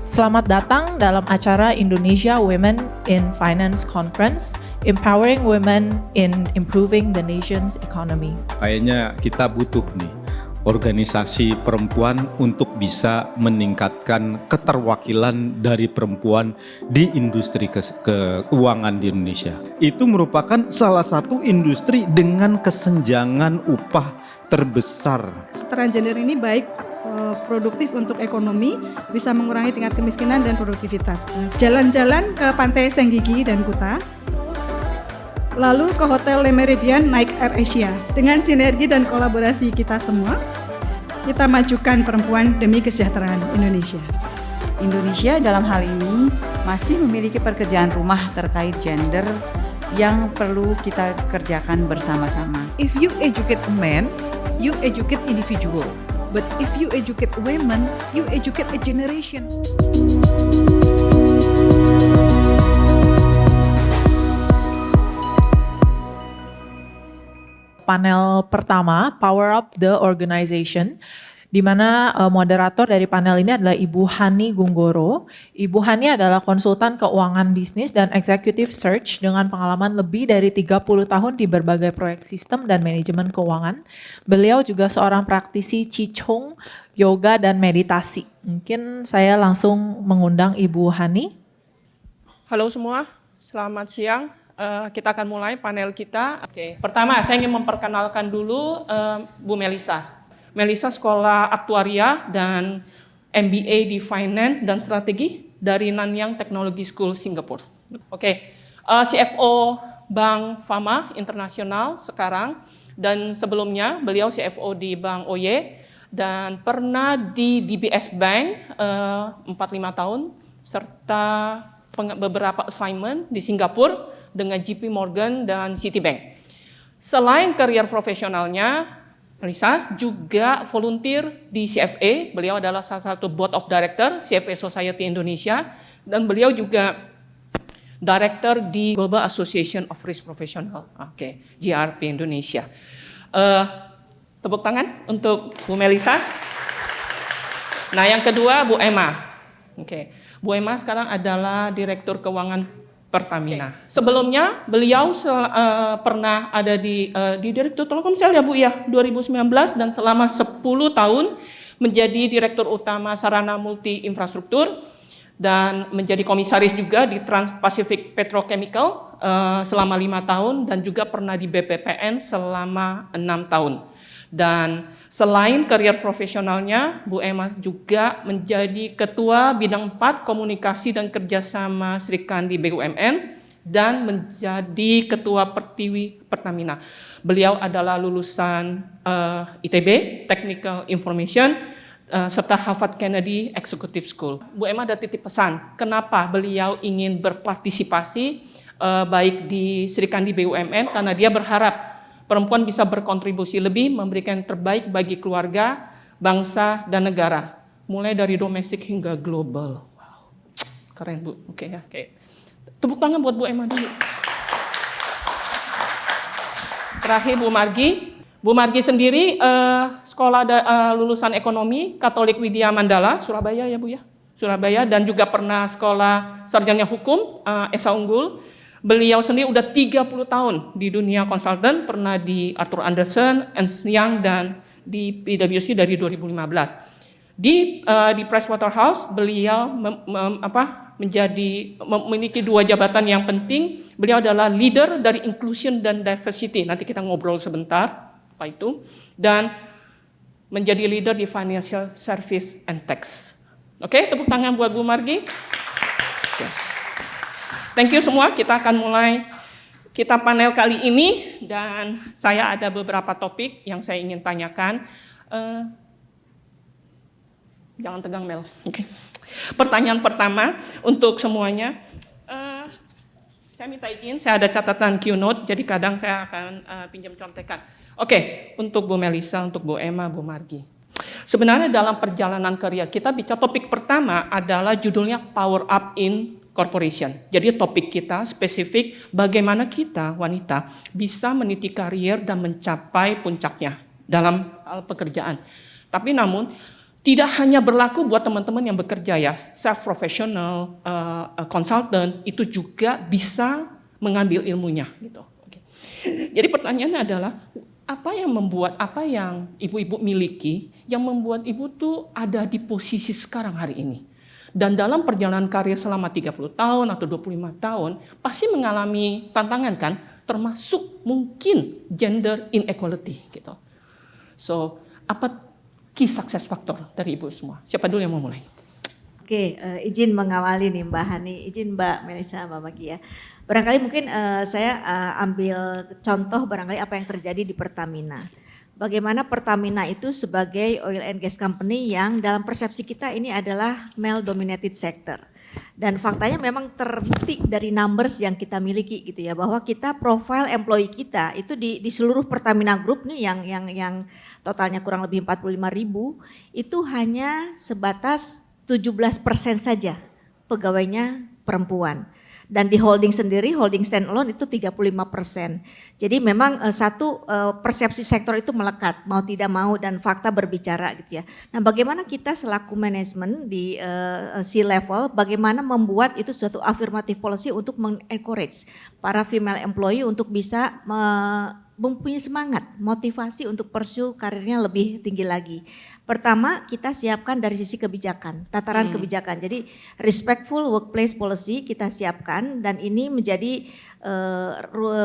Selamat datang dalam acara Indonesia Women in Finance Conference, Empowering Women in Improving the Nation's Economy. Kayaknya kita butuh nih organisasi perempuan untuk bisa meningkatkan keterwakilan dari perempuan di industri keuangan di Indonesia. Itu merupakan salah satu industri dengan kesenjangan upah terbesar. Kesetaraan gender ini baik produktif untuk ekonomi, bisa mengurangi tingkat kemiskinan dan produktivitas. Jalan-jalan ke Pantai Senggigi dan Kuta, lalu ke Hotel Le Méridien naik Air Asia. Dengan sinergi dan kolaborasi kita semua, kita majukan perempuan demi kesejahteraan Indonesia. Indonesia dalam hal ini masih memiliki pekerjaan rumah terkait gender yang perlu kita kerjakan bersama-sama. If you educate a man, you educate individual. But if you educate women, you educate a generation. Panel pertama, Power Up the Organization, di mana moderator dari panel ini adalah Ibu Hani Gunggoro. Ibu Hani adalah konsultan keuangan bisnis dan executive search dengan pengalaman lebih dari 30 tahun di berbagai proyek sistem dan manajemen keuangan. Beliau juga seorang praktisi Qigong, yoga dan meditasi. Mungkin saya langsung mengundang Ibu Hani. Halo semua, selamat siang. Kita akan mulai panel kita. Oke. Pertama, saya ingin memperkenalkan dulu Bu Melissa. Melissa sekolah aktuaria dan MBA di Finance dan Strategi dari Nanyang Technology School Singapura. Oke. CFO Bank Fama Internasional sekarang, dan sebelumnya beliau CFO di Bank Oye dan pernah di DBS Bank 4-5 tahun serta beberapa assignment di Singapura dengan JP Morgan dan Citibank. Selain karier profesionalnya, Melissa juga volunteer di CFA, beliau adalah salah satu Board of Director CFA Society Indonesia, dan beliau juga Director di Global Association of Risk Professional, GRP Indonesia. Tepuk tangan untuk Bu Melissa. Nah, yang kedua Bu Emma. Bu Emma sekarang adalah Direktur Keuangan Pertamina. Sebelumnya beliau pernah ada di Direktur Telkomsel ya Bu ya, 2019 dan selama 10 tahun menjadi Direktur Utama Sarana Multi Infrastruktur dan menjadi komisaris juga di Trans-Pacific Petrochemical selama 5 tahun dan juga pernah di BPPN selama 6 tahun. Dan selain karier profesionalnya, Bu Emma juga menjadi Ketua Bidang 4 Komunikasi dan Kerjasama Srikandi BUMN dan menjadi Ketua Pertiwi Pertamina. Beliau adalah lulusan ITB, Technical Information, serta Harvard Kennedy Executive School. Bu Emma ada titip pesan, kenapa beliau ingin berpartisipasi baik di Srikandi BUMN, karena dia berharap perempuan bisa berkontribusi lebih, memberikan yang terbaik bagi keluarga, bangsa, dan negara. Mulai dari domestik hingga global. Wow, keren Bu. Oke. Tepuk tangan buat Bu Emma dulu. Terakhir Bu Margi. Bu Margi sendiri sekolah lulusan ekonomi Katolik Widya Mandala, Surabaya ya Bu ya. Surabaya, dan juga pernah sekolah sarjana hukum, Esa Unggul. Beliau sendiri udah 30 tahun di dunia konsultan, pernah di Arthur Andersen, Ernst Young, dan di PwC dari 2015. Di Pricewaterhouse, beliau memiliki 2 jabatan yang penting. Beliau adalah leader dari inclusion dan diversity. Nanti kita ngobrol sebentar apa itu. Dan menjadi leader di financial service and tax. Oke, tepuk tangan buat Bu Margi. Thank you semua, kita akan mulai kita panel kali ini dan saya ada beberapa topik yang saya ingin tanyakan. Jangan tegang Mel. Pertanyaan pertama untuk semuanya, saya minta izin, saya ada catatan Q-Note, jadi kadang saya akan pinjam contekan. Untuk Bu Melissa, untuk Bu Emma, Bu Margi. Sebenarnya dalam perjalanan karier kita bicara topik pertama adalah judulnya Power Up in Corporation. Jadi topik kita spesifik bagaimana kita wanita bisa meniti karier dan mencapai puncaknya dalam hal pekerjaan. Tapi namun tidak hanya berlaku buat teman-teman yang bekerja ya, self professional, consultant itu juga bisa mengambil ilmunya gitu. Oke. Jadi pertanyaannya adalah apa yang membuat apa yang ibu-ibu miliki yang membuat ibu tuh ada di posisi sekarang hari ini. Dan dalam perjalanan karir selama 30 tahun atau 25 tahun pasti mengalami tantangan kan, termasuk mungkin gender inequality gitu. So, apa key success factor dari ibu semua? Siapa dulu yang mau mulai? Oke, izin mengawali nih Mbak Hani, izin Mbak Melisa, Mbak Magi ya. Barangkali mungkin saya ambil contoh barangkali apa yang terjadi di Pertamina. Bagaimana Pertamina itu sebagai oil and gas company yang dalam persepsi kita ini adalah male dominated sector. Dan faktanya memang terbukti dari numbers yang kita miliki gitu ya, bahwa kita profile employee kita itu di seluruh Pertamina Group nih yang totalnya kurang lebih 45.000 itu hanya sebatas 17% saja pegawainya perempuan. Dan di holding sendiri, holding standalone itu 35%. Jadi memang satu persepsi sektor itu melekat, mau tidak mau dan fakta berbicara gitu ya. Nah bagaimana kita selaku manajemen di C-level, bagaimana membuat itu suatu affirmative policy untuk mengencourage para female employee untuk bisa mempunyai semangat, motivasi untuk pursue karirnya lebih tinggi lagi. Pertama, kita siapkan dari sisi kebijakan, tataran kebijakan. Jadi respectful workplace policy kita siapkan dan ini menjadi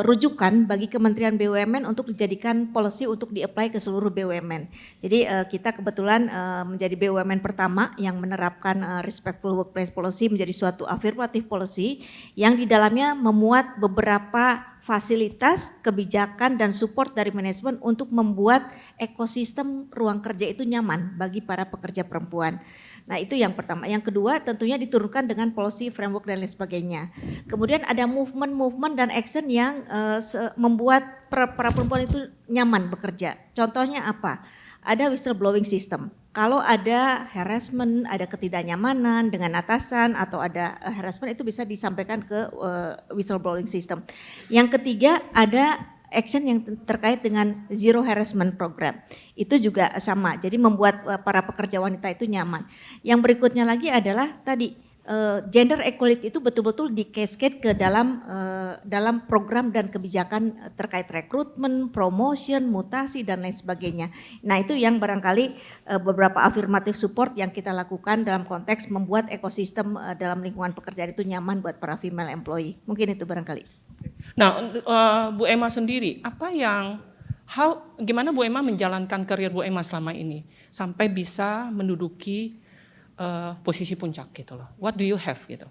rujukan bagi Kementerian BUMN untuk dijadikan policy untuk di-apply ke seluruh BUMN. Jadi kita kebetulan menjadi BUMN pertama yang menerapkan respectful workplace policy menjadi suatu affirmative policy yang di dalamnya memuat beberapa fasilitas, kebijakan dan support dari manajemen untuk membuat ekosistem ruang kerja itu nyaman bagi para pekerja perempuan. Nah itu yang pertama. Yang kedua tentunya diturunkan dengan policy framework dan lain sebagainya. Kemudian ada movement dan action yang membuat para perempuan itu nyaman bekerja. Contohnya apa? Ada whistleblowing system. Kalau ada harassment, ada ketidaknyamanan dengan atasan atau ada harassment itu bisa disampaikan ke whistleblowing system. Yang ketiga ada action yang terkait dengan zero harassment program. Itu juga sama, jadi membuat para pekerja wanita itu nyaman. Yang berikutnya lagi adalah tadi gender equality itu betul-betul di-cascade ke dalam program dan kebijakan terkait rekrutmen, promotion, mutasi dan lain sebagainya. Nah itu yang barangkali beberapa affirmative support yang kita lakukan dalam konteks membuat ekosistem dalam lingkungan pekerjaan itu nyaman buat para female employee. Mungkin itu barangkali. Nah, Bu Emma sendiri, gimana Bu Emma menjalankan karir Bu Emma selama ini sampai bisa menduduki posisi puncak gitu loh. What do you have gitu?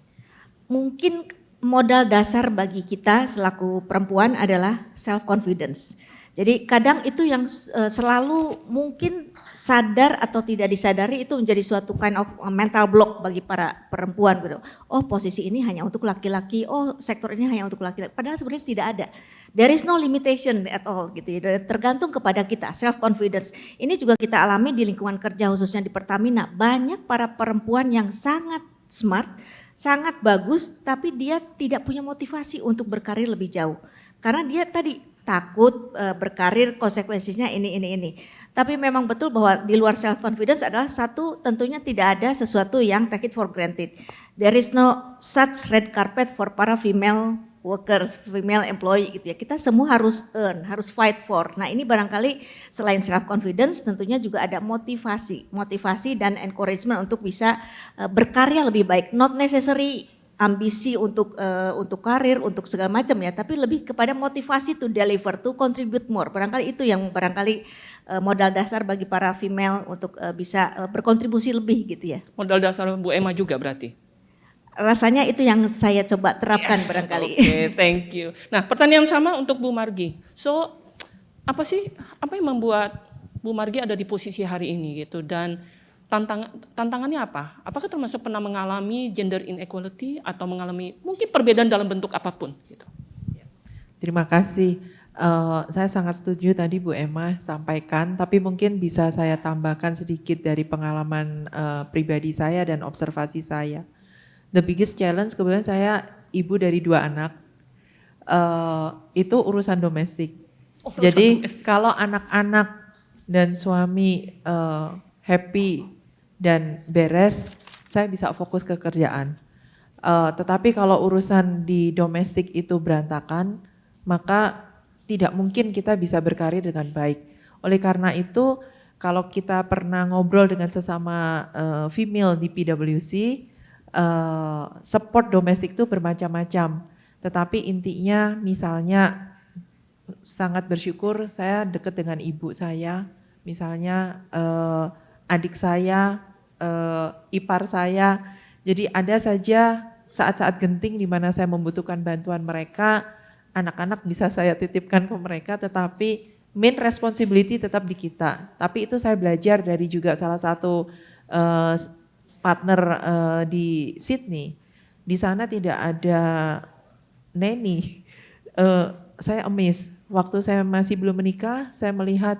Mungkin modal dasar bagi kita selaku perempuan adalah self confidence. Jadi kadang itu yang selalu mungkin sadar atau tidak disadari itu menjadi suatu kind of mental block bagi para perempuan gitu. Oh posisi ini hanya untuk laki-laki, oh sektor ini hanya untuk laki-laki. Padahal sebenarnya tidak ada. There is no limitation at all gitu ya. Tergantung kepada kita, self confidence. Ini juga kita alami di lingkungan kerja khususnya di Pertamina. Banyak para perempuan yang sangat smart, sangat bagus tapi dia tidak punya motivasi untuk berkarir lebih jauh. Karena dia tadi takut berkarir konsekuensinya ini. Tapi memang betul bahwa di luar self confidence adalah satu tentunya tidak ada sesuatu yang take it for granted. There is no such red carpet for para female workers, female employee gitu ya. Kita semua harus earn, harus fight for. Nah ini barangkali selain self confidence tentunya juga ada motivasi dan encouragement untuk bisa berkarya lebih baik. Not necessary ambisi untuk karir, untuk segala macam ya, tapi lebih kepada motivasi to deliver, to contribute more. Barangkali itu yang barangkali modal dasar bagi para female untuk bisa berkontribusi lebih gitu ya. Modal dasar Bu Emma juga berarti? Rasanya itu yang saya coba terapkan barangkali. Oke, thank you. Nah pertanyaan sama untuk Bu Margi. So apa yang membuat Bu Margi ada di posisi hari ini gitu dan tantangannya apa? Apakah termasuk pernah mengalami gender inequality atau mengalami mungkin perbedaan dalam bentuk apapun? Gitu. Terima kasih. Saya sangat setuju tadi Bu Emma sampaikan, tapi mungkin bisa saya tambahkan sedikit dari pengalaman pribadi saya dan observasi saya. The biggest challenge kebetulan saya ibu dari 2 anak, itu urusan domestik. Jadi kalau anak-anak dan suami happy dan beres, saya bisa fokus ke kerjaan. Tetapi kalau urusan di domestik itu berantakan, maka tidak mungkin kita bisa berkarir dengan baik. Oleh karena itu, kalau kita pernah ngobrol dengan sesama female di PwC, support domestik itu bermacam-macam. Tetapi intinya misalnya sangat bersyukur saya dekat dengan ibu saya, misalnya adik saya, ipar saya. Jadi ada saja saat-saat genting di mana saya membutuhkan bantuan mereka, anak-anak bisa saya titipkan ke mereka, tetapi main responsibility tetap di kita. Tapi itu saya belajar dari juga salah satu partner di Sydney. Di sana tidak ada nanny. Saya amazed. Waktu saya masih belum menikah, saya melihat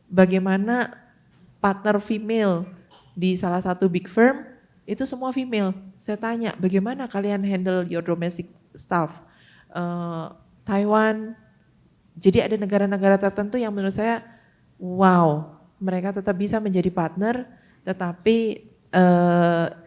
bagaimana partner female di salah satu big firm, itu semua female. Saya tanya, bagaimana kalian handle your domestic staff? Taiwan, jadi ada negara-negara tertentu yang menurut saya, wow, mereka tetap bisa menjadi partner, tetapi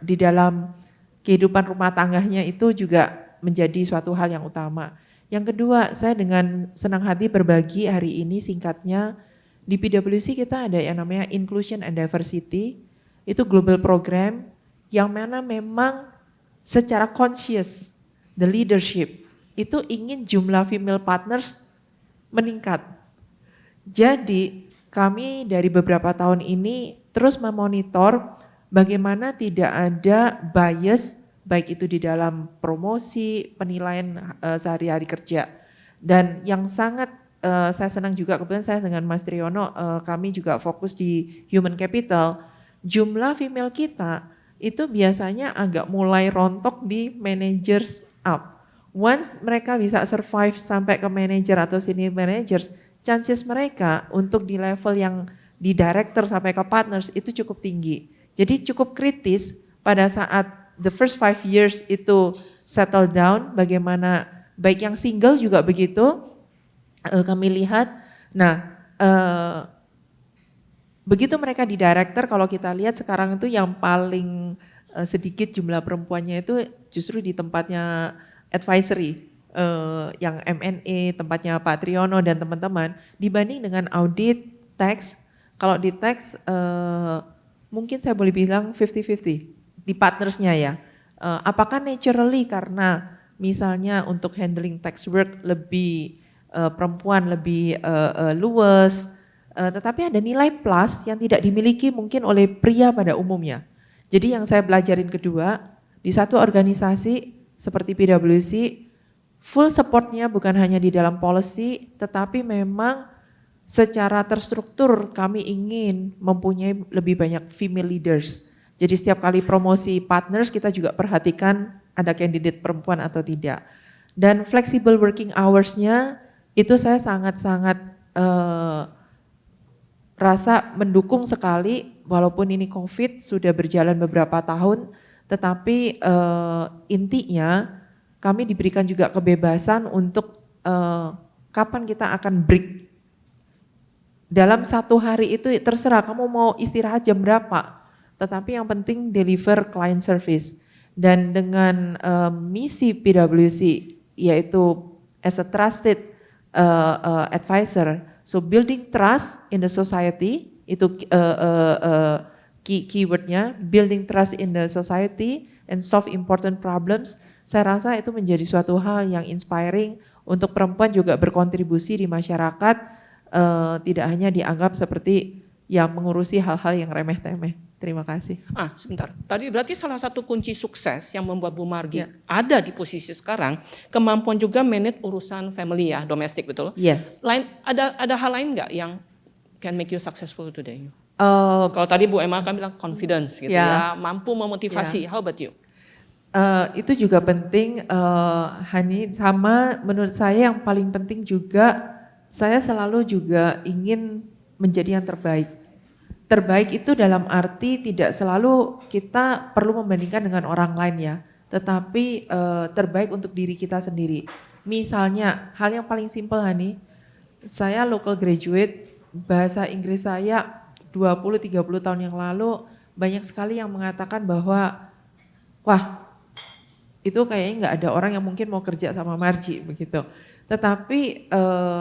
di dalam kehidupan rumah tangganya itu juga menjadi suatu hal yang utama. Yang kedua, saya dengan senang hati berbagi hari ini singkatnya, di PwC kita ada yang namanya Inclusion and Diversity, itu global program yang mana memang secara conscious, the leadership, itu ingin jumlah female partners meningkat. Jadi kami dari beberapa tahun ini terus memonitor bagaimana tidak ada bias, baik itu di dalam promosi, penilaian sehari-hari kerja. Dan yang sangat saya senang juga, kebetulan saya dengan Mas Triyono, kami juga fokus di human capital, jumlah female kita itu biasanya agak mulai rontok di managers up. Once mereka bisa survive sampai ke manager atau senior managers, chances mereka untuk di level yang di director sampai ke partners itu cukup tinggi. Jadi cukup kritis pada saat the first 5 years itu settle down, bagaimana baik yang single juga begitu, kami lihat. Nah, begitu mereka di director, kalau kita lihat sekarang itu yang paling sedikit jumlah perempuannya itu justru di tempatnya advisory, yang M&A, tempatnya Pak Triyono dan teman-teman, dibanding dengan audit, tax. Kalau di tax mungkin saya boleh bilang 50-50 di partnersnya ya. Apakah naturally karena misalnya untuk handling tax work lebih perempuan lebih luas, tetapi ada nilai plus yang tidak dimiliki mungkin oleh pria pada umumnya. Jadi yang saya pelajarin kedua, di satu organisasi seperti PwC, full supportnya bukan hanya di dalam policy, tetapi memang secara terstruktur kami ingin mempunyai lebih banyak female leaders. Jadi setiap kali promosi partners kita juga perhatikan ada candidate perempuan atau tidak. Dan flexible working hours-nya itu saya sangat-sangat rasa mendukung sekali, walaupun ini COVID sudah berjalan beberapa tahun, tetapi intinya kami diberikan juga kebebasan untuk kapan kita akan break. Dalam satu hari itu terserah kamu mau istirahat jam berapa, tetapi yang penting deliver client service. Dan dengan misi PwC yaitu as a trusted advisor, so building trust in the society, itu keywordnya, building trust in the society and solve important problems. Saya rasa itu menjadi suatu hal yang inspiring untuk perempuan juga berkontribusi di masyarakat, tidak hanya dianggap seperti yang mengurusi hal-hal yang remeh-temeh. Terima kasih. Sebentar. Tadi berarti salah satu kunci sukses yang membuat Bu Margi ada di posisi sekarang, kemampuan juga manage urusan family ya, domestik, betul? Yes. Ada hal lain nggak yang can make you successful today? Kalau tadi Bu Emma kan bilang confidence gitu ya, mampu memotivasi. How about you? Itu juga penting, Hani, sama menurut saya yang paling penting juga, saya selalu juga ingin menjadi yang terbaik. Terbaik itu dalam arti tidak selalu kita perlu membandingkan dengan orang lain ya, tetapi terbaik untuk diri kita sendiri. Misalnya hal yang paling simpel Hani, saya local graduate bahasa Inggris saya 20-30 tahun yang lalu banyak sekali yang mengatakan bahwa wah itu kayaknya nggak ada orang yang mungkin mau kerja sama Marji begitu. Tetapi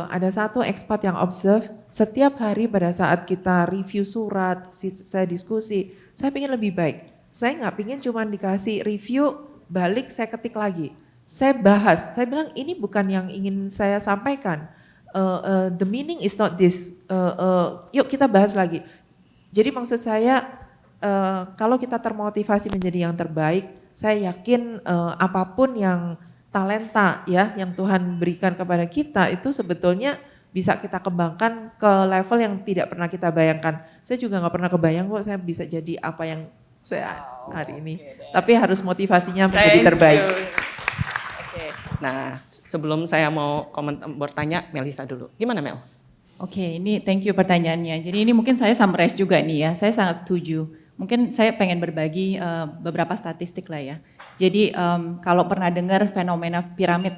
ada satu expat yang observe setiap hari pada saat kita review surat, saya diskusi, saya ingin lebih baik. Saya nggak ingin cuma dikasih review, balik saya ketik lagi. Saya bahas, saya bilang ini bukan yang ingin saya sampaikan. The meaning is not this. Yuk kita bahas lagi. Jadi maksud saya kalau kita termotivasi menjadi yang terbaik, saya yakin apapun yang talenta ya yang Tuhan berikan kepada kita itu sebetulnya bisa kita kembangkan ke level yang tidak pernah kita bayangkan. Saya juga nggak pernah kebayang kok saya bisa jadi apa yang saya hari ini. Tapi harus motivasinya menjadi terbaik. Oke. Nah, sebelum saya mau bertanya, Melisa dulu. Gimana Mel? Oke, ini thank you pertanyaannya. Jadi ini mungkin saya summarize juga nih ya, saya sangat setuju. Mungkin saya pengen berbagi beberapa statistik lah ya. Jadi kalau pernah dengar fenomena piramid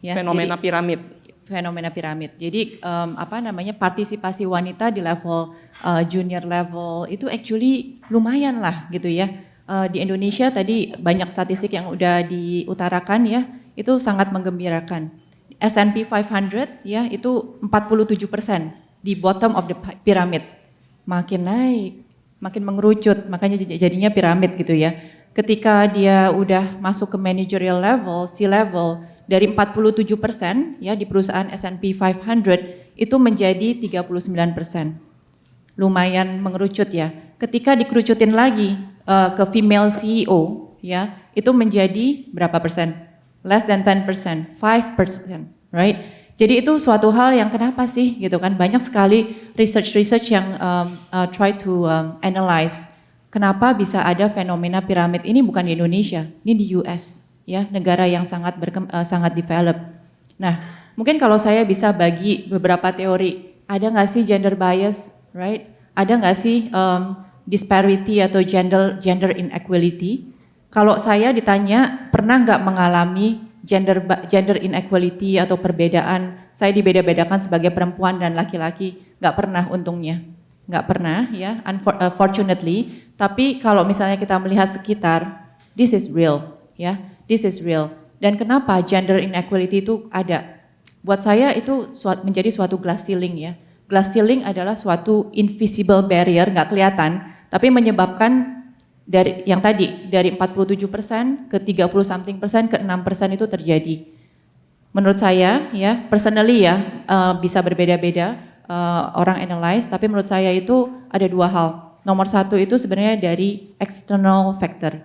ya. Fenomena piramid. Fenomena piramid. Jadi partisipasi wanita di level junior level itu actually lumayan lah gitu ya. Di Indonesia tadi banyak statistik yang udah diutarakan ya, itu sangat menggembirakan. S&P 500 ya itu 47% di bottom of the pyramid. Makin naik, makin mengerucut, makanya jadinya piramid gitu ya. Ketika dia udah masuk ke managerial level, C-level, dari 47% ya di perusahaan S&P 500 itu menjadi 39%. Lumayan mengerucut ya. Ketika dikerucutin lagi ke female CEO ya, itu menjadi berapa persen? Less than 10%, 5%, right? Jadi itu suatu hal yang kenapa sih gitu kan, banyak sekali research yang try to analyze kenapa bisa ada fenomena piramid ini bukan di Indonesia, ini di US ya, negara yang sangat develop. Nah, mungkin kalau saya bisa bagi beberapa teori, ada nggak sih gender bias, right? Ada nggak sih disparity atau gender inequality? Kalau saya ditanya pernah nggak mengalami gender inequality atau perbedaan, saya dibeda-bedakan sebagai perempuan dan laki-laki, nggak pernah untungnya, nggak pernah ya, unfortunately. Tapi kalau misalnya kita melihat sekitar, this is real ya, this is real. Dan kenapa gender inequality itu ada? Buat saya itu menjadi suatu glass ceiling ya. Glass ceiling adalah suatu invisible barrier, nggak kelihatan, tapi menyebabkan dari yang tadi dari 47% ke 30-something persen ke 6% itu terjadi. Menurut saya ya, personally ya bisa berbeda-beda orang analyze, tapi menurut saya itu ada dua hal. Nomor satu itu sebenarnya dari external factor.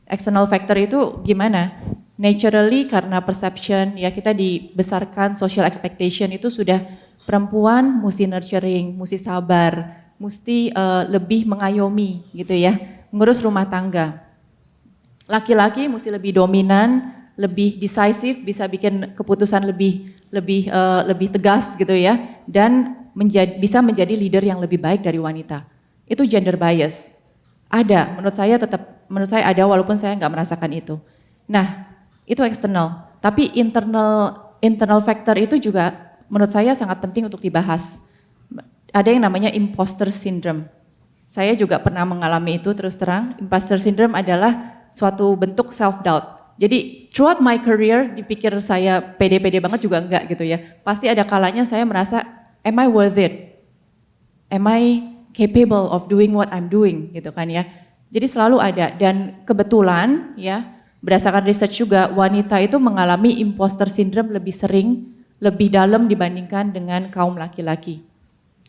External factor itu gimana? Naturally karena perception ya, kita dibesarkan social expectation itu sudah perempuan mesti nurturing, mesti sabar, mesti lebih mengayomi gitu ya. Ngurus rumah tangga. Laki-laki mesti lebih dominan, lebih decisive, bisa bikin keputusan lebih tegas gitu ya, dan bisa menjadi leader yang lebih baik dari wanita. Itu gender bias. Ada, menurut saya ada walaupun saya nggak merasakan itu. Nah, itu eksternal. Tapi internal factor itu juga menurut saya sangat penting untuk dibahas. Ada yang namanya imposter syndrome. Saya juga pernah mengalami itu, terus terang. Imposter syndrome adalah suatu bentuk self-doubt. Jadi throughout my career dipikir saya pede-pede banget juga enggak gitu ya. Pasti ada kalanya saya merasa, am I worth it? Am I capable of doing what I'm doing gitu kan ya. Jadi selalu ada, dan kebetulan ya berdasarkan research juga wanita itu mengalami imposter syndrome lebih sering, lebih dalam dibandingkan dengan kaum laki-laki.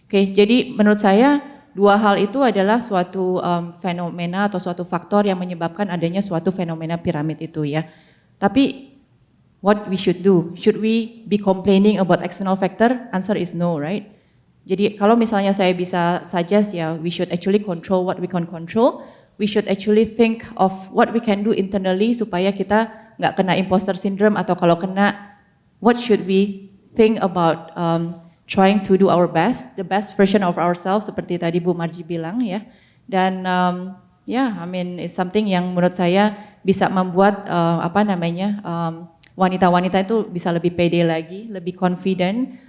Oke, jadi menurut saya dua hal itu adalah suatu fenomena atau suatu faktor yang menyebabkan adanya suatu fenomena piramid itu ya. Tapi what we should do? Should we be complaining about external factor? Answer is no, right? Jadi kalau misalnya saya bisa suggest ya, we should actually control what we can control. We should actually think of what we can do internally supaya kita nggak kena imposter syndrome, atau kalau kena, what should we think about trying to do our best, the best version of ourselves seperti tadi Bu Marji bilang ya. Dan I mean it's something yang menurut saya bisa membuat wanita-wanita itu bisa lebih pede lagi, lebih confident,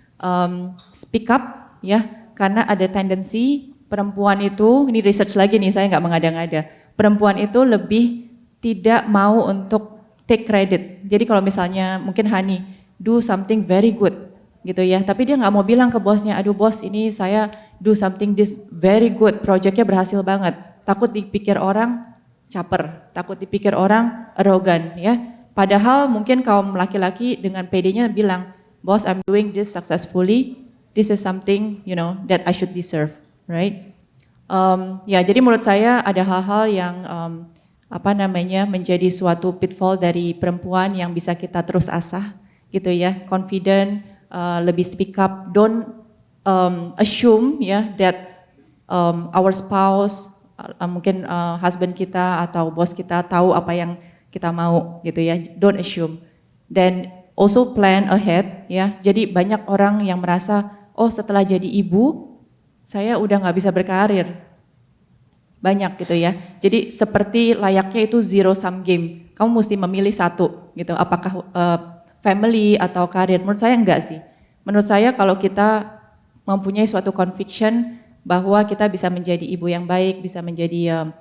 speak up ya, karena ada tendensi perempuan itu, ini research lagi nih, saya nggak mengada-ngada, perempuan itu lebih tidak mau untuk take credit. Jadi kalau misalnya mungkin Hani do something very good gitu ya, tapi dia nggak mau bilang ke bosnya, aduh bos ini saya do something this very good, projectnya berhasil banget. Takut dipikir orang caper, takut dipikir orang arogan ya. Padahal mungkin kaum laki-laki dengan PD-nya bilang, boss I'm doing this successfully, this is something you know that I should deserve, right? Ya jadi menurut saya ada hal-hal yang menjadi suatu pitfall dari perempuan yang bisa kita terus asah gitu ya, confident, lebih speak up, don't assume ya that our spouse, mungkin husband kita atau bos kita tahu apa yang kita mau gitu ya, don't assume. Dan also plan ahead ya, jadi banyak orang yang merasa, oh setelah jadi ibu, saya udah nggak bisa berkarir. Banyak gitu ya, jadi seperti layaknya itu zero sum game, kamu mesti memilih satu gitu, apakah family atau karir. Menurut saya enggak sih, menurut saya kalau kita mempunyai suatu conviction bahwa kita bisa menjadi ibu yang baik, bisa menjadi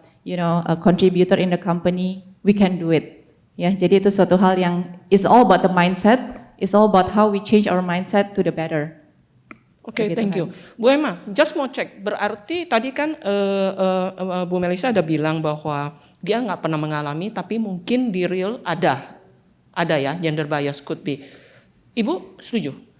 a contributor in the company, we can do it. Ya, jadi itu suatu hal yang is all about the mindset, is all about how we change our mindset to the better. Oke, thank you. Bu Emma, just mau cek, berarti tadi kan Bu Melisa ada bilang bahwa dia nggak pernah mengalami, tapi mungkin di real ada ya, gender bias could be. Ibu setuju?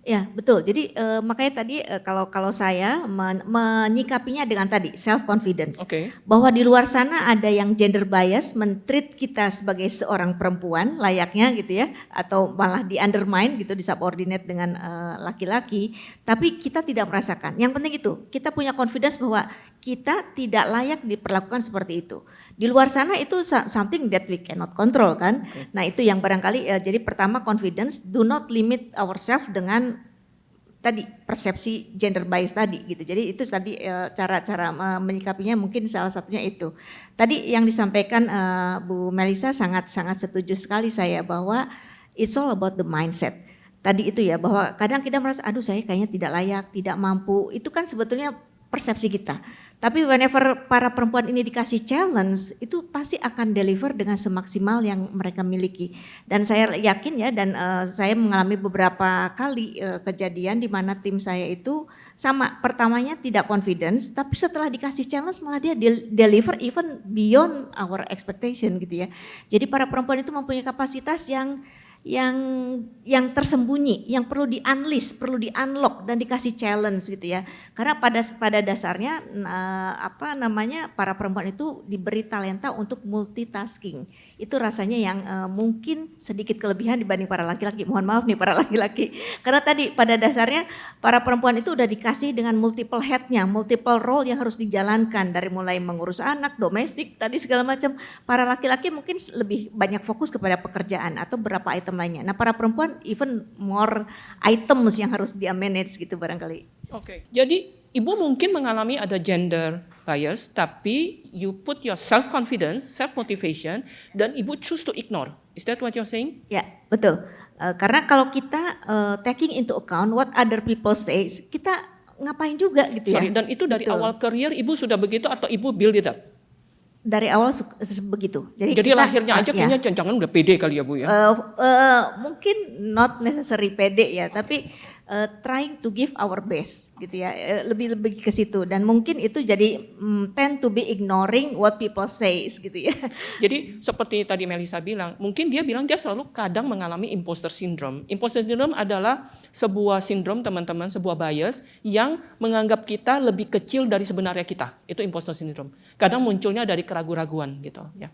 Ya betul. Jadi makanya tadi kalau saya menyikapinya dengan tadi self confidence, bahwa di luar sana ada yang gender bias men-treat kita sebagai seorang perempuan layaknya gitu ya, atau malah di undermine gitu, disubordinate dengan laki-laki, tapi kita tidak merasakan. Yang penting itu kita punya confidence bahwa kita tidak layak diperlakukan seperti itu. Di luar sana itu something that we cannot control kan. Nah itu yang barangkali jadi pertama confidence, do not limit ourselves dengan tadi persepsi gender bias tadi gitu. Jadi itu tadi cara-cara menyikapinya mungkin salah satunya itu. Tadi yang disampaikan Bu Melisa sangat-sangat setuju sekali saya bahwa it's all about the mindset. Tadi itu ya, bahwa kadang kita merasa aduh saya kayaknya tidak layak, tidak mampu. Itu kan sebetulnya persepsi kita. Tapi whenever para perempuan ini dikasih challenge, itu pasti akan deliver dengan semaksimal yang mereka miliki. Dan saya yakin ya, dan saya mengalami beberapa kali kejadian di mana tim saya itu sama, pertamanya tidak confidence, tapi setelah dikasih challenge malah dia deliver even beyond our expectation gitu ya. Jadi para perempuan itu mempunyai kapasitas yang tersembunyi, yang perlu di-unleash, perlu di-unlock dan dikasih challenge gitu ya. Karena pada dasarnya para perempuan itu diberi talenta untuk multitasking. Itu rasanya yang mungkin sedikit kelebihan dibanding para laki-laki. Mohon maaf nih para laki-laki. Karena tadi pada dasarnya para perempuan itu udah dikasih dengan multiple head-nya, multiple role yang harus dijalankan, dari mulai mengurus anak, domestik, tadi segala macam. Para laki-laki mungkin lebih banyak fokus kepada pekerjaan atau berapa item lainnya. Nah para perempuan even more items yang harus dia manage gitu barangkali. Oke, jadi Ibu mungkin mengalami ada gender bias, tapi you put your self confidence, self motivation, dan Ibu choose to ignore. Is that what you're saying? Ya betul. Karena kalau kita taking into account what other people says, kita ngapain juga gitu ya. Dan itu dari awal career Ibu sudah begitu atau Ibu build it up? Dari awal begitu. Jadi lahirnya aja kayaknya jangan udah pede kali ya Bu ya? Mungkin not necessary pede ya, tapi trying to give our best gitu ya, lebih ke situ. Dan mungkin itu jadi tend to be ignoring what people says gitu ya. Jadi seperti tadi Melisa bilang, mungkin dia bilang dia selalu kadang mengalami imposter syndrome. Imposter syndrome adalah sebuah sindrom teman-teman, sebuah bias yang menganggap kita lebih kecil dari sebenarnya kita. Itu imposter syndrome. Kadang munculnya dari keraguan-raguan gitu ya.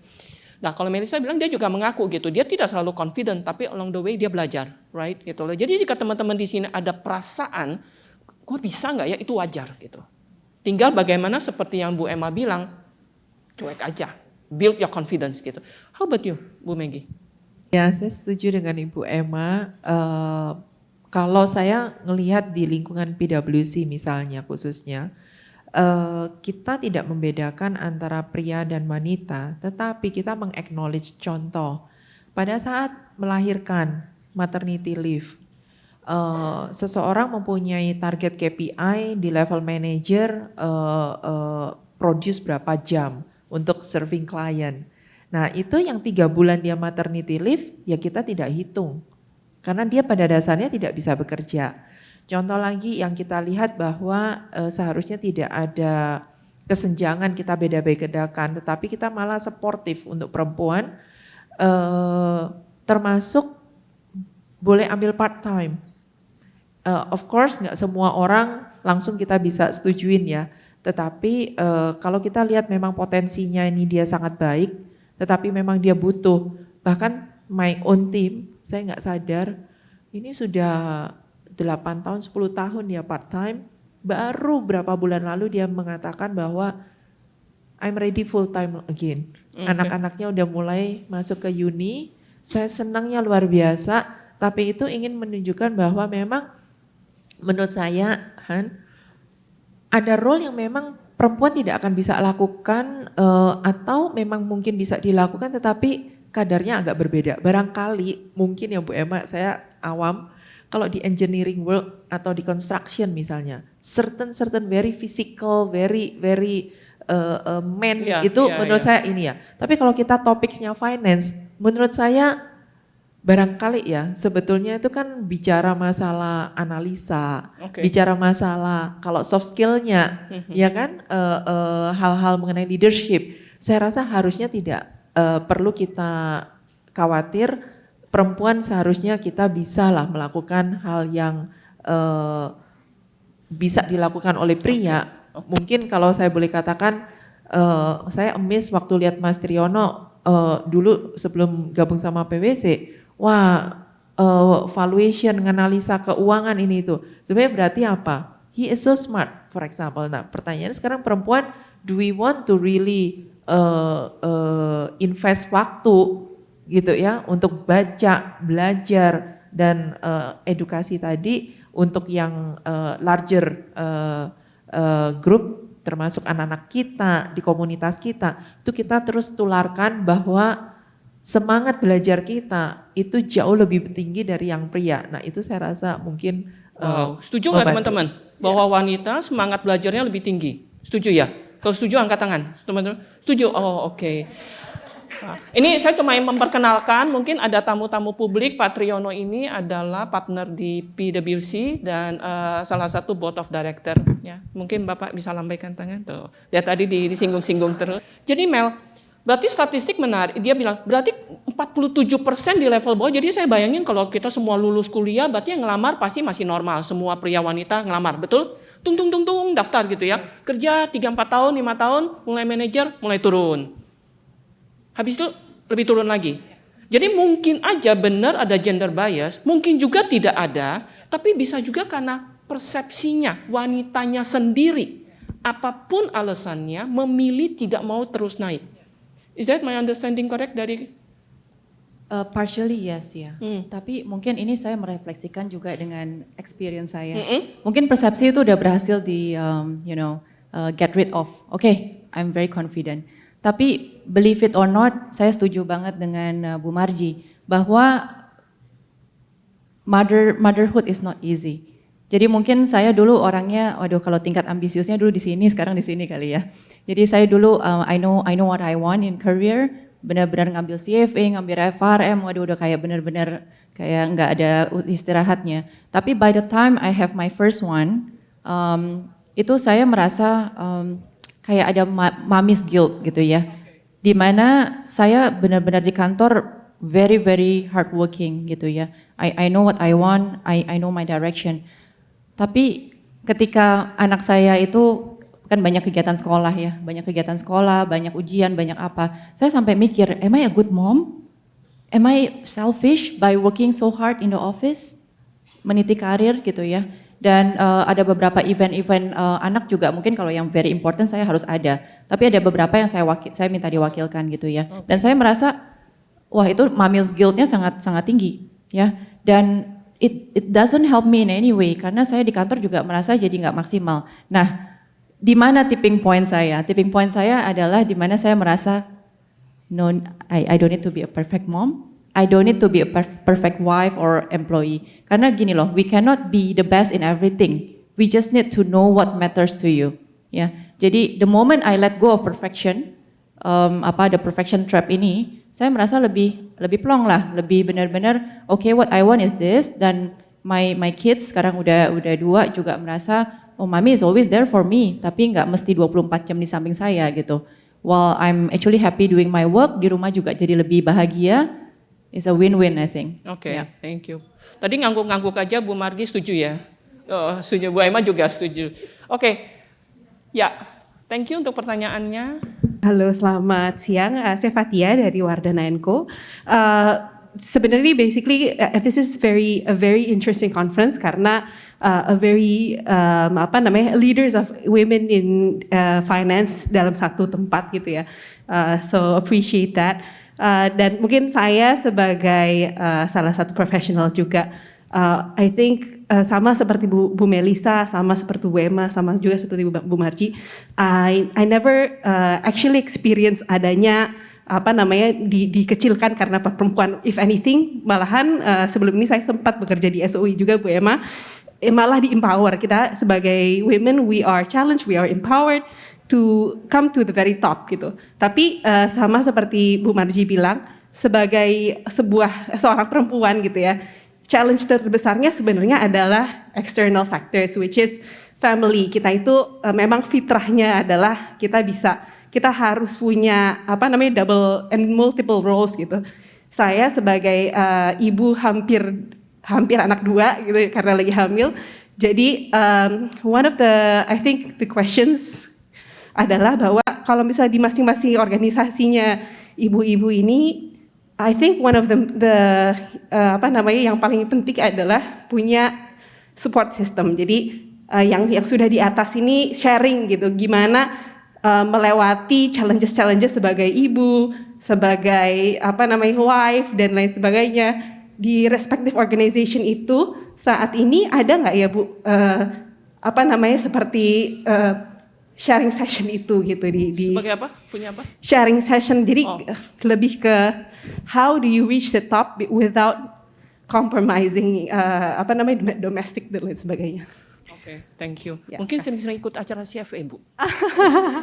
Nah kalau Melisa bilang dia juga mengaku gitu, dia tidak selalu confident tapi along the way dia belajar, right gitu loh. Jadi jika teman-teman di sini ada perasaan, gue bisa nggak ya, itu wajar gitu. Tinggal bagaimana seperti yang Bu Emma bilang, cuek aja, build your confidence gitu. How about you, Bu Meggy? Ya saya setuju dengan Ibu Emma. Kalau saya ngelihat di lingkungan PwC misalnya khususnya, kita tidak membedakan antara pria dan wanita, tetapi kita meng-acknowledge contoh. Pada saat melahirkan maternity leave, seseorang mempunyai target KPI di level manager, produce berapa jam untuk serving klien. Nah itu yang 3 bulan dia maternity leave, ya kita tidak hitung. Karena dia pada dasarnya tidak bisa bekerja. Contoh lagi yang kita lihat bahwa seharusnya tidak ada kesenjangan kita beda-bedakan, tetapi kita malah sportif untuk perempuan, termasuk boleh ambil part time. Of course nggak semua orang langsung kita bisa setujuin ya, tetapi kalau kita lihat memang potensinya ini dia sangat baik, tetapi memang dia butuh, bahkan my own team, saya nggak sadar, ini sudah 8 tahun, 10 tahun dia part time, baru berapa bulan lalu dia mengatakan bahwa I'm ready full time again. Anak-anaknya udah mulai masuk ke uni, saya senangnya luar biasa, tapi itu ingin menunjukkan bahwa memang menurut saya, Han, ada role yang memang perempuan tidak akan bisa lakukan atau memang mungkin bisa dilakukan tetapi kadarnya agak berbeda. Barangkali mungkin ya Bu Emma, saya awam, kalau di engineering world atau di construction misalnya, certain very physical, very man itu menurut saya ini ya. Tapi kalau kita topiknya finance, menurut saya barangkali ya sebetulnya itu kan bicara masalah analisa, bicara masalah kalau soft skillnya, ya kan hal-hal mengenai leadership. Saya rasa harusnya tidak perlu kita khawatir, perempuan seharusnya kita bisa lah melakukan hal yang bisa dilakukan oleh pria. Mungkin kalau saya boleh katakan, saya amazed waktu lihat Mas Triyono dulu sebelum gabung sama PwC. Wah, valuation, analisa keuangan ini itu. Sebenarnya berarti apa? He is so smart, for example. Nah, pertanyaannya sekarang perempuan, do we want to really invest waktu gitu ya untuk baca, belajar dan edukasi tadi untuk yang larger group termasuk anak-anak kita di komunitas kita, itu kita terus tularkan bahwa semangat belajar kita itu jauh lebih tinggi dari yang pria. Nah itu saya rasa mungkin setuju nggak teman-teman bahwa wanita semangat belajarnya lebih tinggi? Setuju ya? Kalau setuju angkat tangan, teman-teman. Setuju? Oh oke. Nah, ini saya cuma memperkenalkan, mungkin ada tamu-tamu publik. Pak Triyono ini adalah partner di PwC dan salah satu board of director. Ya, mungkin Bapak bisa lambaikan tangan tuh. Dia tadi disinggung-singgung terus. Jadi Mel, berarti statistik menarik, dia bilang berarti 47% di level bawah, jadi saya bayangin kalau kita semua lulus kuliah berarti yang ngelamar pasti masih normal, semua pria wanita ngelamar, betul? Tung daftar gitu ya, kerja 3-4 tahun, 5 tahun, mulai manajer, mulai turun. Habis itu lebih turun lagi. Jadi mungkin aja benar ada gender bias, mungkin juga tidak ada, tapi bisa juga karena persepsinya, wanitanya sendiri, apapun alasannya memilih tidak mau terus naik. Is that my understanding correct dari? Partially yes ya. Tapi mungkin ini saya merefleksikan juga dengan experience saya. Mungkin persepsi itu udah berhasil di get rid of. Okay, I'm very confident. Tapi believe it or not, saya setuju banget dengan Bu Marji bahwa motherhood is not easy. Jadi mungkin saya dulu orangnya, waduh kalau tingkat ambisiusnya dulu di sini, sekarang di sini kali ya. Jadi saya dulu I know what I want in career, benar-benar ngambil CFA, ngambil FRM, waduh udah kayak benar-benar kayak nggak ada istirahatnya. Tapi by the time I have my first one, itu saya merasa kayak ada mommy's guilt gitu ya. Dimana saya benar-benar di kantor very hardworking gitu ya. I know what I want, I know my direction. Tapi ketika anak saya itu kan banyak kegiatan sekolah ya, banyak ujian, banyak apa. Saya sampai mikir, am I a good mom? Am I selfish by working so hard in the office? Meniti karir gitu ya. Dan ada beberapa event-event anak juga mungkin kalau yang very important saya harus ada. Tapi ada beberapa yang saya minta diwakilkan gitu ya. Dan saya merasa, wah itu mommy's guilt-nya sangat tinggi ya. Dan it doesn't help me in any way karena saya di kantor juga merasa jadi nggak maksimal. Nah, di mana tipping point saya? Tipping point saya adalah di mana saya merasa no, I don't need to be a perfect mom. I don't need to be a perfect wife or employee. Karena gini loh, we cannot be the best in everything. We just need to know what matters to you. Ya, jadi the moment I let go of perfection, the perfection trap ini, saya merasa lebih plong lah, lebih benar-benar, okay, what I want is this, dan my kids sekarang udah 2 juga merasa, oh mami is always there for me, tapi nggak mesti 24 jam di samping saya gitu. While I'm actually happy doing my work, di rumah juga jadi lebih bahagia. It's a win-win, I think. Oke, Yeah. thank you. Tadi ngangguk-ngangguk aja Bu Margi setuju ya? Oh, setuju, Bu Emma juga setuju. Oke, ya, thank you untuk pertanyaannya. Halo, selamat siang. Saya Fatia dari Wardana & Co. Sebenarnya basically this is a very interesting conference karena a very leaders of women in finance dalam satu tempat gitu ya. So appreciate that. Dan mungkin saya sebagai salah satu profesional juga, I think sama seperti Bu Melisa, sama seperti Bu Emma, sama juga seperti Bu Marji, I never actually experience adanya dikecilkan karena perempuan. If anything, malahan sebelum ini saya sempat bekerja di SOI juga Bu Emma, malah di-empower. Kita sebagai women, we are challenged, we are empowered to come to the very top gitu. Tapi sama seperti Bu Marji bilang, sebagai seorang perempuan gitu ya, challenge terbesarnya sebenarnya adalah external factors, which is family. Kita itu memang fitrahnya adalah kita harus punya double and multiple roles gitu. Saya sebagai ibu hampir anak 2 gitu karena lagi hamil. Jadi one of I think the questions adalah bahwa kalau misalnya di masing-masing organisasinya ibu-ibu ini, I think one of the yang paling penting adalah punya support system. Jadi yang sudah di atas ini sharing gitu, gimana melewati challenges sebagai ibu, sebagai wife dan lain sebagainya di respective organization itu. Saat ini ada nggak ya Bu seperti sharing session itu gitu di Sebagai apa? Punya apa? Sharing session, jadi lebih ke how do you reach the top without compromising domestic dan lain sebagainya. Oke, thank you. Ya, Mungkin saya bisa ikut acara CFA Bu.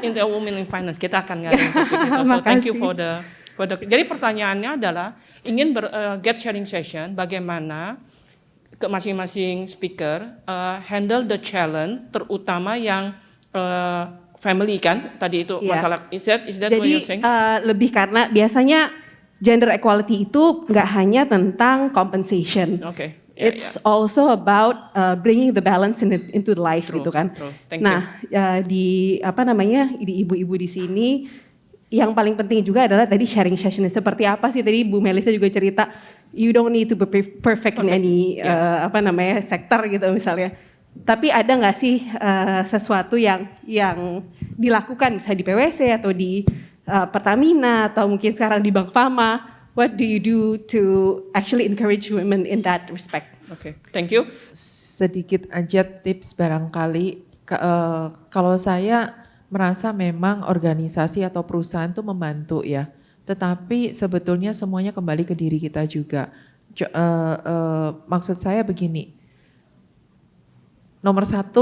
In the Women in Finance, kita akan ngadain topik itu. So thank you for the. Jadi pertanyaannya adalah ingin get sharing session, bagaimana ke masing-masing speaker handle the challenge, terutama yang family kan tadi itu masalah. Is that what you're saying? Jadi lebih karena biasanya gender equality itu nggak hanya tentang compensation. Okay. It's also about bringing the balance into life gitu kan. Thank you. Di di ibu-ibu di sini yang paling penting juga adalah tadi sharing session. Seperti apa sih tadi Bu Melisa juga cerita, you don't need to be perfect in any sektor gitu misalnya. Tapi ada nggak sih sesuatu yang dilakukan misalnya di PwC atau di Pertamina atau mungkin sekarang di Bank Fama? What do you do to actually encourage women in that respect? Okay, thank you. Sedikit aja tips barangkali, kalau saya merasa memang organisasi atau perusahaan itu membantu ya, tetapi sebetulnya semuanya kembali ke diri kita juga. Maksud saya begini, nomor 1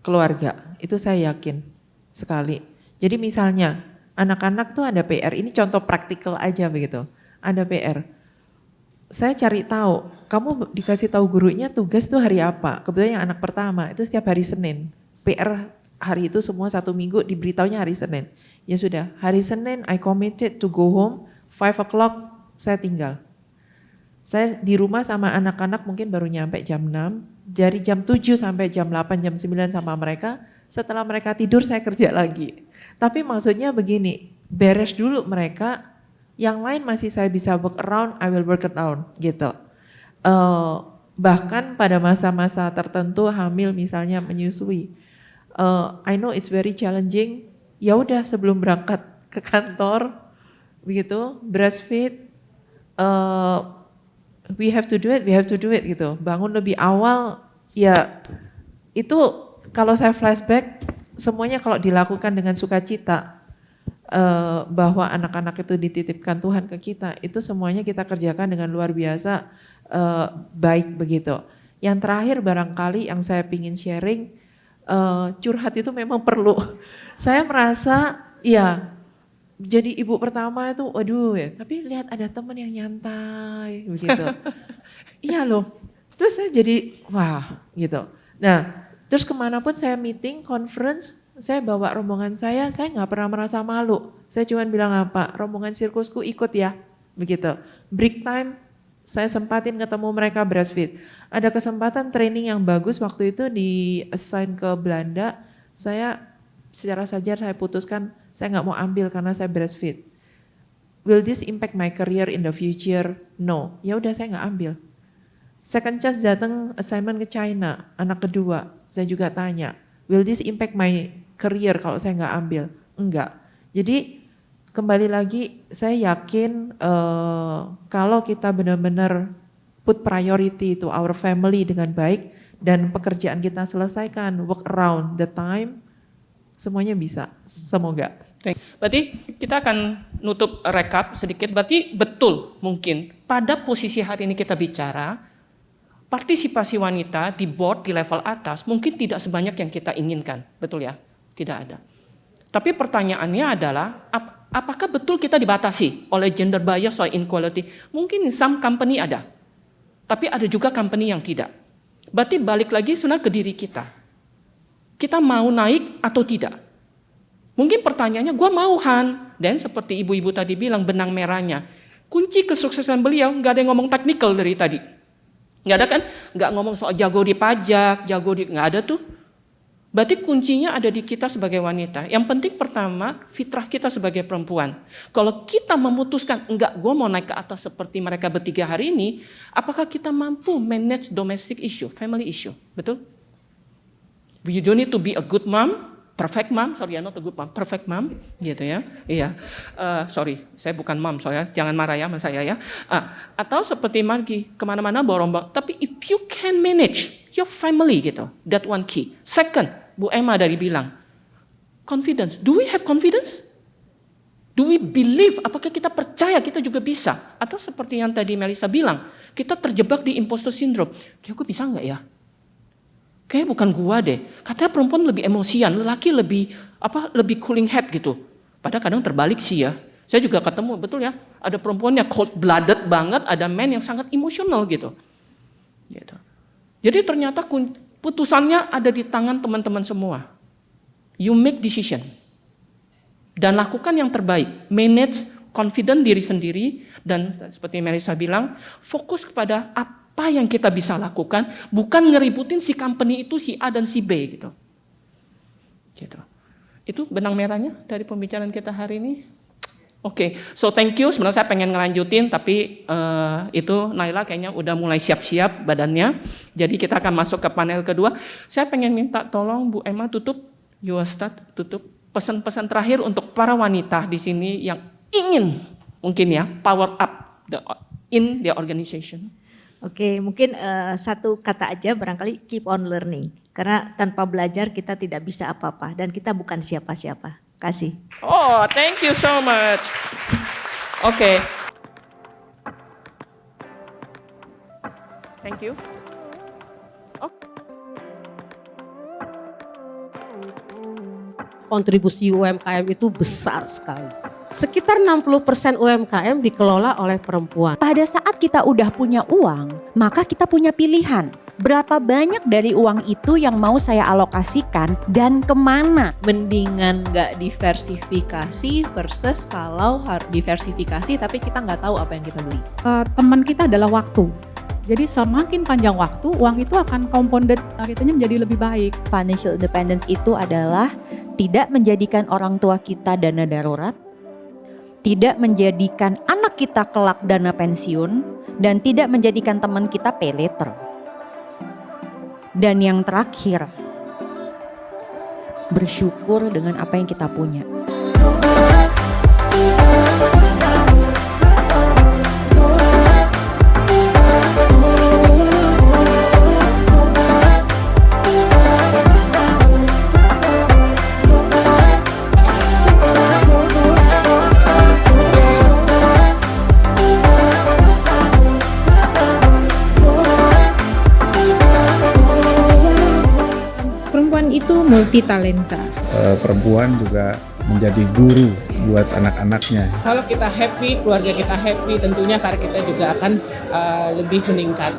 keluarga, itu saya yakin sekali. Jadi misalnya anak-anak tuh ada PR, ini contoh praktikal aja begitu, ada PR. Saya cari tahu, kamu dikasih tahu gurunya tugas tuh hari apa, kebetulan yang anak pertama itu setiap hari Senin, PR hari itu semua 1 minggu diberitahunya hari Senin. Ya sudah, hari Senin I committed to go home, 5 o'clock saya tinggal. Saya di rumah sama anak-anak mungkin baru nyampe jam 6, dari jam 7 sampai jam 8, jam 9 sama mereka, setelah mereka tidur saya kerja lagi. Tapi maksudnya begini, beres dulu mereka, yang lain masih saya bisa work around, I will work around gitu. Bahkan pada masa-masa tertentu hamil misalnya menyusui, I know it's very challenging, ya udah sebelum berangkat ke kantor begitu, breastfeed, we have to do it gitu. Bangun lebih awal, ya itu kalau saya flashback, semuanya kalau dilakukan dengan sukacita, bahwa anak-anak itu dititipkan Tuhan ke kita, itu semuanya kita kerjakan dengan luar biasa baik begitu. Yang terakhir barangkali yang saya pingin sharing, curhat itu memang perlu. Saya merasa ya jadi ibu pertama itu waduh ya, tapi lihat ada teman yang nyantai begitu. Iya loh, terus saya jadi wah gitu. Nah terus kemanapun saya meeting, conference, saya bawa rombongan saya nggak pernah merasa malu. Saya cuma bilang apa, rombongan sirkusku ikut ya, begitu. Break time, saya sempatin ketemu mereka breastfeed. Ada kesempatan training yang bagus waktu itu di assign ke Belanda, saya secara sadar saya putuskan saya nggak mau ambil karena saya breastfeed. Will this impact my career in the future? No, ya udah saya nggak ambil. Second chance datang assignment ke China, anak kedua, saya juga tanya, will this impact my career kalau saya nggak ambil? Enggak. Jadi kembali lagi saya yakin kalau kita benar-benar put priority to our family dengan baik dan pekerjaan kita selesaikan, work around the time, semuanya bisa, semoga. Berarti kita akan nutup recap sedikit, berarti betul mungkin pada posisi hari ini kita bicara, partisipasi wanita di board di level atas mungkin tidak sebanyak yang kita inginkan, betul ya? Tidak ada. Tapi pertanyaannya adalah, apakah betul kita dibatasi oleh gender bias or inequality? Mungkin some company ada, tapi ada juga company yang tidak. Berarti balik lagi sebenarnya ke diri kita. Kita mau naik atau tidak? Mungkin pertanyaannya, gue mau Han. Dan seperti ibu-ibu tadi bilang, benang merahnya. Kunci kesuksesan beliau, nggak ada yang ngomong technical dari tadi. Nggak ada kan? Nggak ngomong soal jago di pajak, nggak ada tuh. Berarti kuncinya ada di kita sebagai wanita. Yang penting pertama, fitrah kita sebagai perempuan. Kalau kita memutuskan, enggak, gue mau naik ke atas seperti mereka bertiga hari ini, apakah kita mampu manage domestic issue, family issue? Betul? You don't need to be a good mom, perfect mom, sorry, not a good mom, perfect mom, gitu ya. Iya, sorry, saya bukan mom, soalnya jangan marah ya sama saya ya. Atau seperti Margi, kemana-mana bawa rombak. Tapi if you can manage your family gitu, that one key. Second, Bu Emma dari bilang, confidence. Do we have confidence? Do we believe? Apakah kita percaya kita juga bisa? Atau seperti yang tadi Melissa bilang, kita terjebak di imposter syndrome. Kayak gue bisa nggak ya? Kayaknya bukan gua deh. Katanya perempuan lebih emosian, lelaki lebih cooling head gitu. Padahal kadang terbalik sih ya. Saya juga ketemu, betul ya. Ada perempuan yang cold blooded banget, ada men yang sangat emosional gitu. Jadi ternyata putusannya ada di tangan teman-teman semua. You make decision. Dan lakukan yang terbaik. Manage confident diri sendiri. Dan seperti Melissa bilang, fokus kepada apa yang kita bisa lakukan, bukan ngeributin si company itu si A dan si B gitu. Itu benang merahnya dari pembicaraan kita hari ini. Oke, so thank you. Sebenarnya saya pengen ngelanjutin, tapi itu Naila kayaknya udah mulai siap-siap badannya. Jadi kita akan masuk ke panel kedua. Saya pengen minta tolong Bu Emma tutup, you start, tutup. Pesan-pesan terakhir untuk para wanita di sini yang ingin mungkin ya power up in the organization. Oke, mungkin satu kata aja barangkali keep on learning. Karena tanpa belajar kita tidak bisa apa-apa dan kita bukan siapa-siapa. Kasih. Oh, thank you so much. Oke. Thank you. Kontribusi UMKM itu besar sekali. Sekitar 60% UMKM dikelola oleh perempuan. Pada saat kita udah punya uang, maka kita punya pilihan. Berapa banyak dari uang itu yang mau saya alokasikan dan kemana? Mendingan nggak diversifikasi versus kalau diversifikasi tapi kita nggak tahu apa yang kita beli. Teman kita adalah waktu. Jadi semakin panjang waktu, uang itu akan compounded, kitanya menjadi lebih baik. Financial independence itu adalah tidak menjadikan orang tua kita dana darurat, tidak menjadikan anak kita kelak dana pensiun, dan tidak menjadikan teman kita pay later. Dan yang terakhir, bersyukur dengan apa yang kita punya. multi talenta. Perempuan juga menjadi guru buat anak-anaknya. Kalau kita happy, keluarga kita happy, tentunya karir kita juga akan lebih meningkat.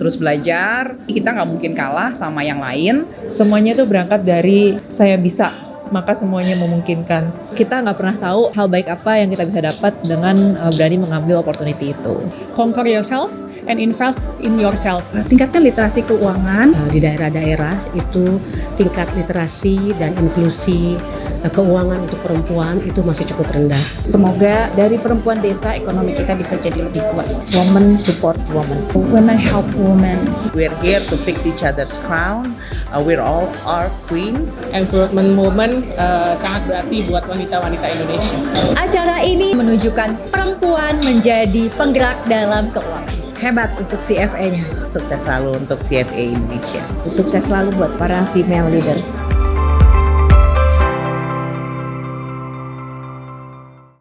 Terus belajar, kita nggak mungkin kalah sama yang lain. Semuanya itu berangkat dari saya bisa, maka semuanya memungkinkan. Kita nggak pernah tahu hal baik apa yang kita bisa dapat dengan berani mengambil opportunity itu. Conquer yourself and invest in yourself. Tingkatkan literasi keuangan di daerah-daerah itu, tingkat literasi dan inklusi keuangan untuk perempuan itu masih cukup rendah. Semoga dari perempuan desa ekonomi kita bisa jadi lebih kuat. Women support women. Women help women. We're here to fix each other's crown. We're all our queens. Environment movement sangat berarti buat wanita-wanita Indonesia. Acara ini menunjukkan perempuan menjadi penggerak dalam keuangan. Hebat untuk CFA-nya. Sukses selalu untuk CFA Indonesia. Sukses selalu buat para female leaders.